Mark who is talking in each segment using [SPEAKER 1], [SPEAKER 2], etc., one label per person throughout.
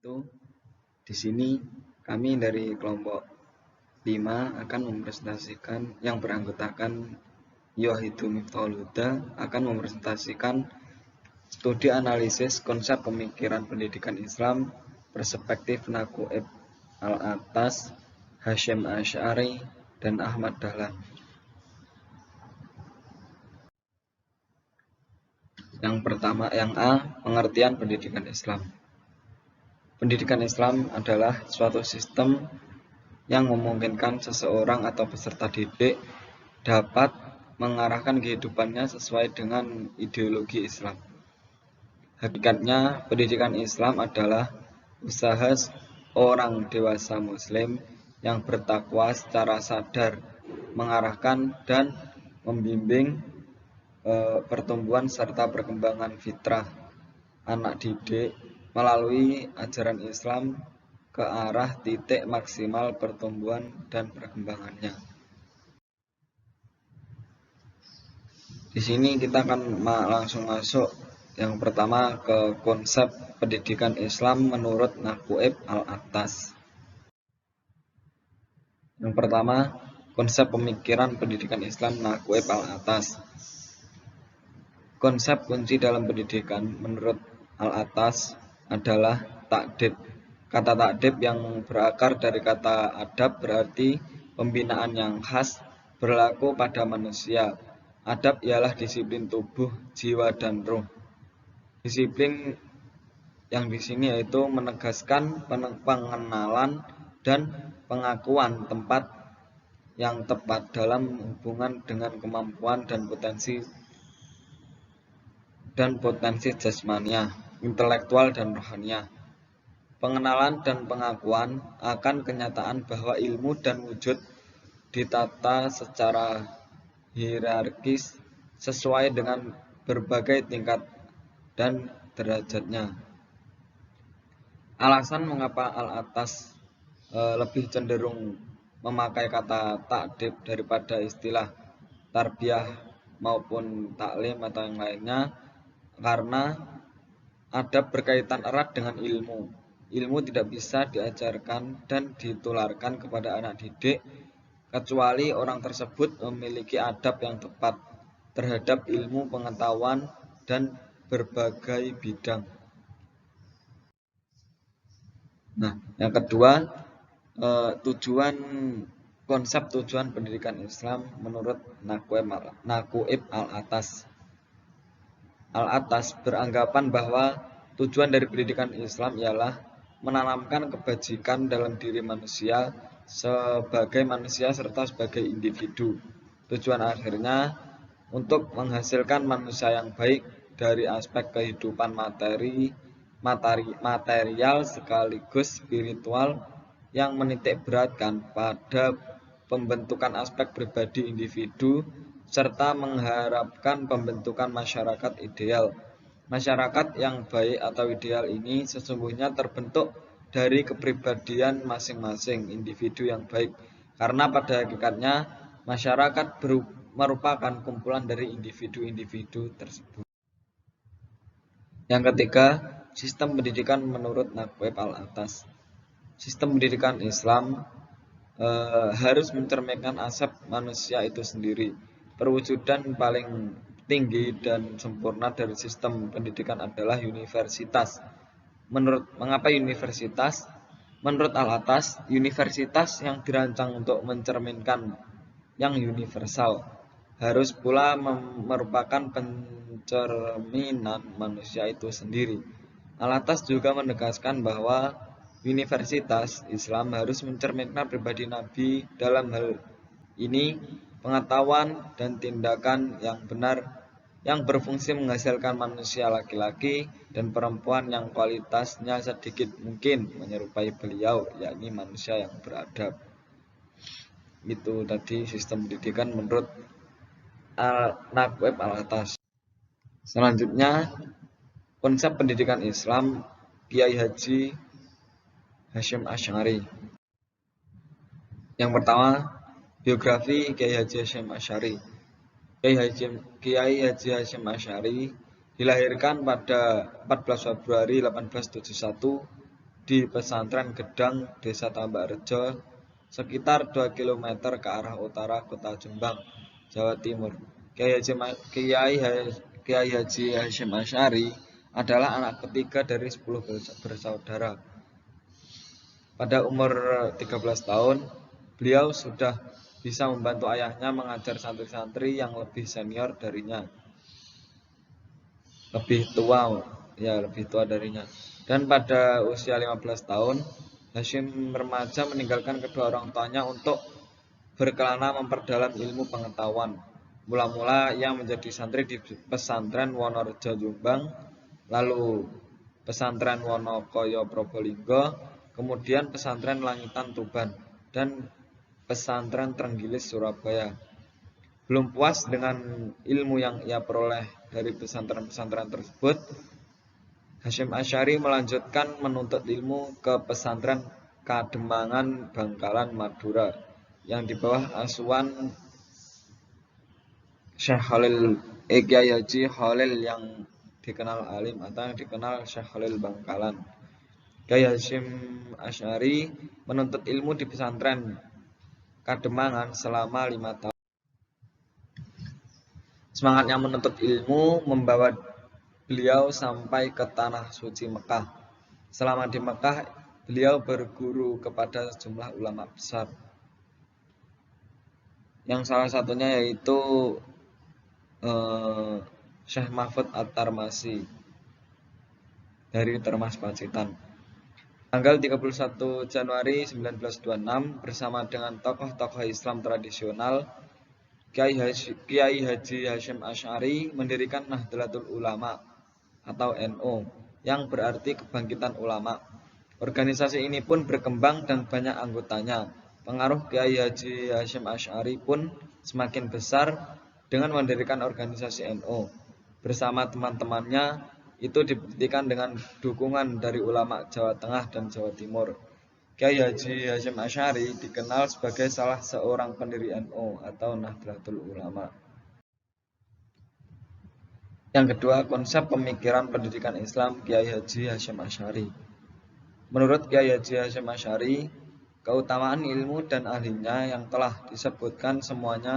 [SPEAKER 1] Itu di sini kami dari kelompok 5 akan mempresentasikan yang beranggotakan Yohidu Miftahul Huda akan mempresentasikan studi analisis konsep pemikiran pendidikan Islam perspektif Nakuib Al-Atas, Hasyim Asy'ari, dan Ahmad Dahlan. Yang pertama, yang A, pengertian pendidikan Islam. Pendidikan Islam adalah suatu sistem yang memungkinkan seseorang atau peserta didik dapat mengarahkan kehidupannya sesuai dengan ideologi Islam. Hakikatnya, pendidikan Islam adalah usaha orang dewasa Muslim yang bertakwa secara sadar mengarahkan dan membimbing pertumbuhan serta perkembangan fitrah anak didik melalui ajaran Islam ke arah titik maksimal pertumbuhan dan perkembangannya. Di sini kita akan langsung masuk yang pertama ke konsep pendidikan Islam menurut Nakuib Al-Atas. Yang pertama, konsep pemikiran pendidikan Islam Nakuib Al-Atas. Konsep kunci dalam pendidikan menurut Al-Atas adalah takdib. Kata takdib yang berakar dari kata adab berarti pembinaan yang khas berlaku pada manusia. Adab ialah disiplin tubuh, jiwa, dan ruh. Disiplin yang di sini yaitu menegaskan pengenalan dan pengakuan tempat yang tepat dalam hubungan dengan kemampuan dan potensi jasmania, intelektual, dan rohania. Pengenalan dan pengakuan akan kenyataan bahwa ilmu dan wujud ditata secara hierarkis sesuai dengan berbagai tingkat dan derajatnya. Alasan mengapa Al-Atas lebih cenderung memakai kata takdib daripada istilah tarbiyah maupun taklim atau yang lainnya, karena adab berkaitan erat dengan ilmu. Ilmu tidak bisa diajarkan dan ditularkan kepada anak didik kecuali orang tersebut memiliki adab yang tepat terhadap ilmu pengetahuan dan berbagai bidang. Nah, yang kedua, konsep tujuan pendidikan Islam menurut Nakuib Al-Atas. Al-Atas beranggapan bahwa tujuan dari pendidikan Islam ialah menanamkan kebajikan dalam diri manusia sebagai manusia serta sebagai individu. Tujuan akhirnya untuk menghasilkan manusia yang baik dari aspek kehidupan material sekaligus spiritual yang menitik beratkan pada pembentukan aspek pribadi individu serta mengharapkan pembentukan masyarakat ideal. Masyarakat yang baik atau ideal ini sesungguhnya terbentuk dari kepribadian masing-masing individu yang baik, karena pada hakikatnya masyarakat merupakan kumpulan dari individu-individu tersebut. Yang ketiga, sistem pendidikan menurut Nakuib Al-Atas. Sistem pendidikan Islam harus mencerminkan asap manusia itu sendiri. Perwujudan paling tinggi dan sempurna dari sistem pendidikan adalah universitas. Mengapa universitas? Menurut Al-Atas, universitas yang dirancang untuk mencerminkan yang universal harus pula merupakan pencerminan manusia itu sendiri. Al-Atas juga menegaskan bahwa universitas Islam harus mencerminkan pribadi Nabi dalam hal ini pengetahuan dan tindakan yang benar yang berfungsi menghasilkan manusia laki-laki dan perempuan yang kualitasnya sedikit mungkin menyerupai beliau, yakni manusia yang beradab. Itu tadi sistem pendidikan menurut Nakuib Al-Atas. Selanjutnya, konsep pendidikan Islam Kiai Haji Hasyim Asy'ari. Yang pertama, biografi Kiai Haji Hasyim Asy'ari. Kiai Haji Hasyim Asy'ari dilahirkan pada 14 Februari 1871 di pesantren Gedang, Desa Tambakrejo, sekitar 2 km ke arah utara Kota Jombang, Jawa Timur. Kiai Haji Hasyim Asy'ari adalah anak ketiga dari 10 bersaudara. Pada umur 13 tahun, beliau sudah bisa membantu ayahnya mengajar santri-santri yang lebih senior darinya, lebih tua darinya. Dan pada usia 15 tahun, Hasyim remaja meninggalkan kedua orang tuanya untuk berkelana memperdalam ilmu pengetahuan. Mula-mula ia menjadi santri di pesantren Wonorejo Jombang, lalu pesantren Wonokoyo Probolinggo, kemudian pesantren Langitan Tuban, dan pesantren Trenggilis Surabaya. Belum puas dengan ilmu yang ia peroleh dari pesantren-pesantren tersebut, Hasyim Asy'ari melanjutkan menuntut ilmu ke pesantren Kademangan Bangkalan Madura yang di bawah asuhan Syekh Kiai Haji Khalil yang dikenal alim atau yang dikenal Syekh Khalil Bangkalan. Kiai Hasyim Asy'ari menuntut ilmu di pesantren Kademangan selama 5 tahun. Semangatnya menuntut ilmu membawa beliau sampai ke tanah suci Mekah. Selama di Mekah, beliau berguru kepada sejumlah ulama besar, yang salah satunya yaitu Syekh Mahfud At-Tarmasi dari Termas Pacitan. Tanggal 31 Januari 1926 bersama dengan tokoh-tokoh Islam tradisional, Kiai Haji Hasyim Asy'ari mendirikan Nahdlatul Ulama atau NU yang berarti kebangkitan ulama. Organisasi ini pun berkembang dan banyak anggotanya. Pengaruh Kiai Haji Hasyim Asy'ari pun semakin besar dengan mendirikan organisasi NU. Bersama teman-temannya, itu dibuktikan dengan dukungan dari ulama Jawa Tengah dan Jawa Timur. Kiai Haji Hasyim Asy'ari dikenal sebagai salah seorang pendiri NU atau Nahdlatul Ulama. Yang kedua, konsep pemikiran pendidikan Islam Kiai Haji Hasyim Asy'ari. Menurut Kiai Haji Hasyim Asy'ari, keutamaan ilmu dan ahlinya yang telah disebutkan semuanya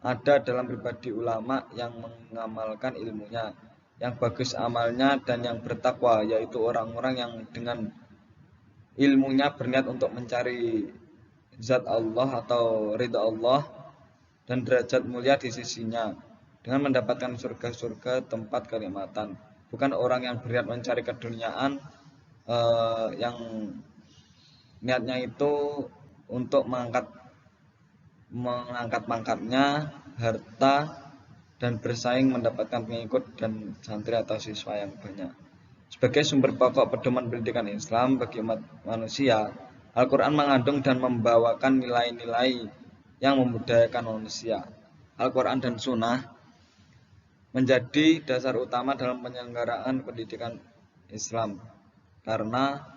[SPEAKER 1] ada dalam pribadi ulama yang mengamalkan ilmunya, yang bagus amalnya dan yang bertakwa, yaitu orang-orang yang dengan ilmunya berniat untuk mencari zat Allah atau ridha Allah dan derajat mulia di sisinya dengan mendapatkan surga-surga tempat kenikmatan. Bukan orang yang berniat mencari keduniaan, yang niatnya itu untuk mengangkat pangkatnya, harta, dan bersaing mendapatkan pengikut dan santri atau siswa yang banyak. Sebagai sumber pokok pedoman pendidikan Islam bagi umat manusia, Al-Quran mengandung dan membawakan nilai-nilai yang membudayakan manusia. Al-Quran dan Sunnah menjadi dasar utama dalam penyelenggaraan pendidikan Islam, karena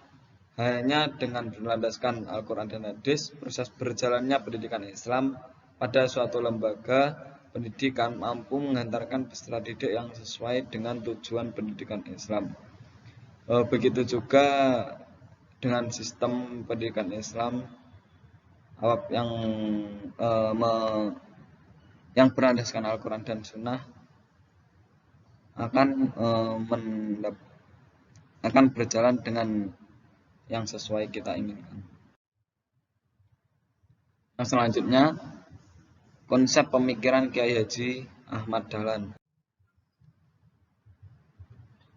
[SPEAKER 1] hanya dengan berlandaskan Al-Quran dan Hadis, proses berjalannya pendidikan Islam pada suatu lembaga pendidikan mampu menghantarkan peserta didik yang sesuai dengan tujuan pendidikan Islam. Begitu juga dengan sistem pendidikan Islam yang berlandaskan Al-Quran dan Sunnah akan berjalan dengan yang sesuai kita inginkan. Nah, selanjutnya, konsep pemikiran Kiai Haji Ahmad Dahlan.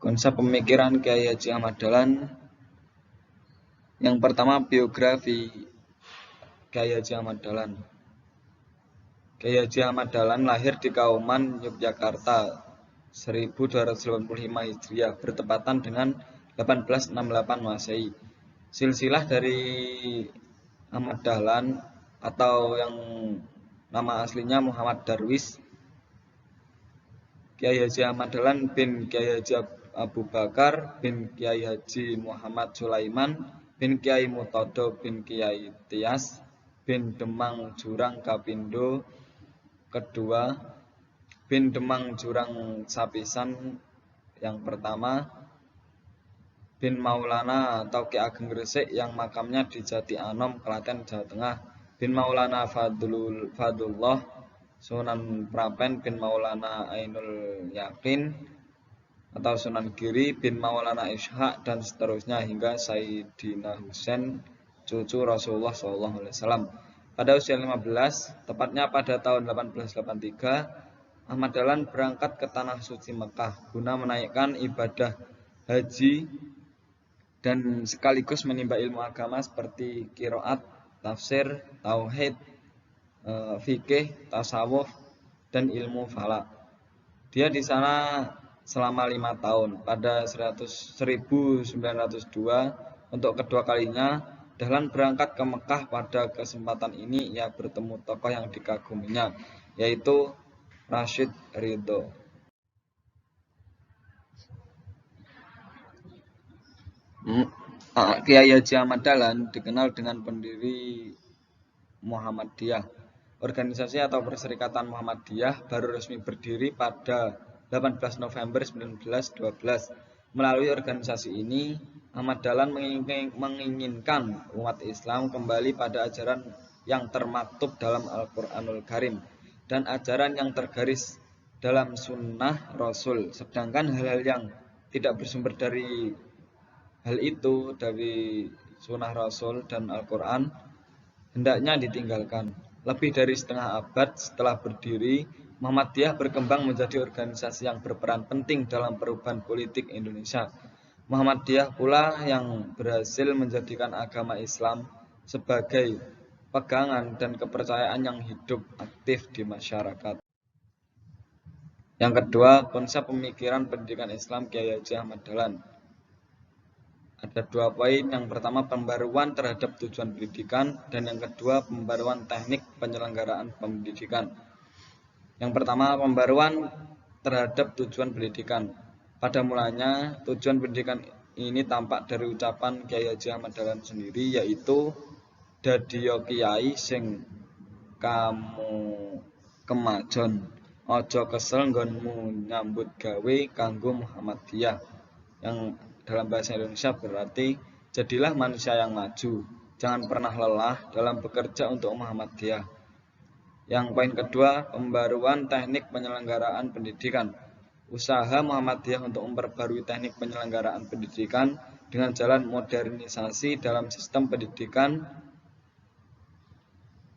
[SPEAKER 1] Konsep pemikiran Kiai Haji Ahmad Dahlan, yang pertama, biografi Kiai Haji Ahmad Dahlan. Kiai Haji Ahmad Dahlan lahir di Kauman, Yogyakarta 1285 Hijriah bertepatan dengan 1868 Masehi. Silsilah dari Ahmad Dahlan atau yang nama aslinya Muhammad Darwis, Kiai Haji Ahmad Dahlan bin Kiai Haji Abu Bakar bin Kiai Haji Muhammad Sulaiman bin Kiai Mutodo bin Kiai Tias bin Demang Jurang Kapindo kedua bin Demang Jurang Sapisan yang pertama bin Maulana atau Ki Ageng Gresik yang makamnya di Jati Anom, Klaten, Jawa Tengah, bin Maulana Fadullah Sunan Prapen bin Maulana Ainul Yakin atau Sunan Giri bin Maulana Ishaq dan seterusnya hingga Sayyidina Husain cucu Rasulullah SAW. Pada usia 15, tepatnya pada tahun 1883, Ahmad Dahlan berangkat ke Tanah Suci Mekah guna menaikkan ibadah haji dan sekaligus menimba ilmu agama seperti qiraat, tafsir, tauhid, fikih, tasawuf, dan ilmu falak. Dia di sana selama 5 tahun. Pada 1902 untuk kedua kalinya Dahlan berangkat ke Mekah. Pada kesempatan ini ia bertemu tokoh yang dikaguminya, yaitu Rashid Ridho. Kiai Haji Ahmad Dahlan dikenal dengan pendiri Muhammadiyah. Organisasi atau Perserikatan Muhammadiyah baru resmi berdiri pada 18 November 1912. Melalui organisasi ini, Ahmad Dahlan menginginkan umat Islam kembali pada ajaran yang termaktub dalam Al-Quranul Karim dan ajaran yang tergaris dalam sunnah Rasul. Sedangkan hal-hal yang tidak bersumber dari hal itu, dari sunnah Rasul dan Al-Quran, hendaknya ditinggalkan. Lebih dari setengah abad setelah berdiri, Muhammadiyah berkembang menjadi organisasi yang berperan penting dalam perubahan politik Indonesia. Muhammadiyah pula yang berhasil menjadikan agama Islam sebagai pegangan dan kepercayaan yang hidup aktif di masyarakat. Yang kedua, konsep pemikiran pendidikan Islam Kiai Haji Ahmad Dahlan. Ada 2 poin. Yang pertama, pembaruan terhadap tujuan pendidikan, dan yang kedua, pembaruan teknik penyelenggaraan pendidikan. Yang pertama, pembaruan terhadap tujuan pendidikan. Pada mulanya, tujuan pendidikan ini tampak dari ucapan Kiai Haji Ahmad Dahlan sendiri, yaitu dadiya kiai sing kamu kemajon, ojo kesel nggonmu nyambut gawe kanggo Muhammadiyah. Yang dalam bahasa Indonesia berarti, jadilah manusia yang maju, jangan pernah lelah dalam bekerja untuk Muhammadiyah. Yang poin kedua, pembaruan teknik penyelenggaraan pendidikan. Usaha Muhammadiyah untuk memperbarui teknik penyelenggaraan pendidikan dengan jalan modernisasi dalam sistem pendidikan,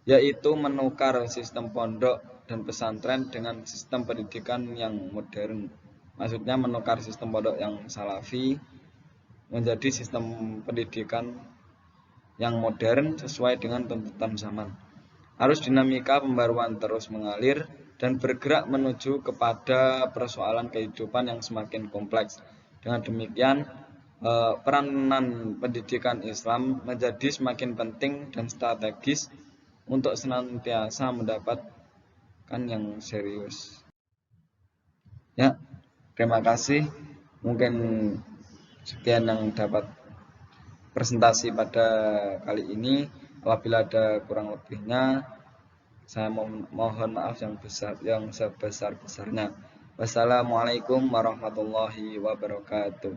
[SPEAKER 1] yaitu menukar sistem pondok dan pesantren dengan sistem pendidikan yang modern. Maksudnya menukar sistem pondok yang salafi menjadi sistem pendidikan yang modern sesuai dengan tuntutan zaman. Arus dinamika pembaruan terus mengalir dan bergerak menuju kepada persoalan kehidupan yang semakin kompleks. Dengan demikian, peranan pendidikan Islam menjadi semakin penting dan strategis untuk senantiasa mendapatkan yang serius. Ya, terima kasih. Mungkin sekian yang dapat presentasi pada kali ini. Apabila ada kurang lebihnya, saya mohon maaf yang sebesar-besarnya. Wassalamualaikum warahmatullahi wabarakatuh.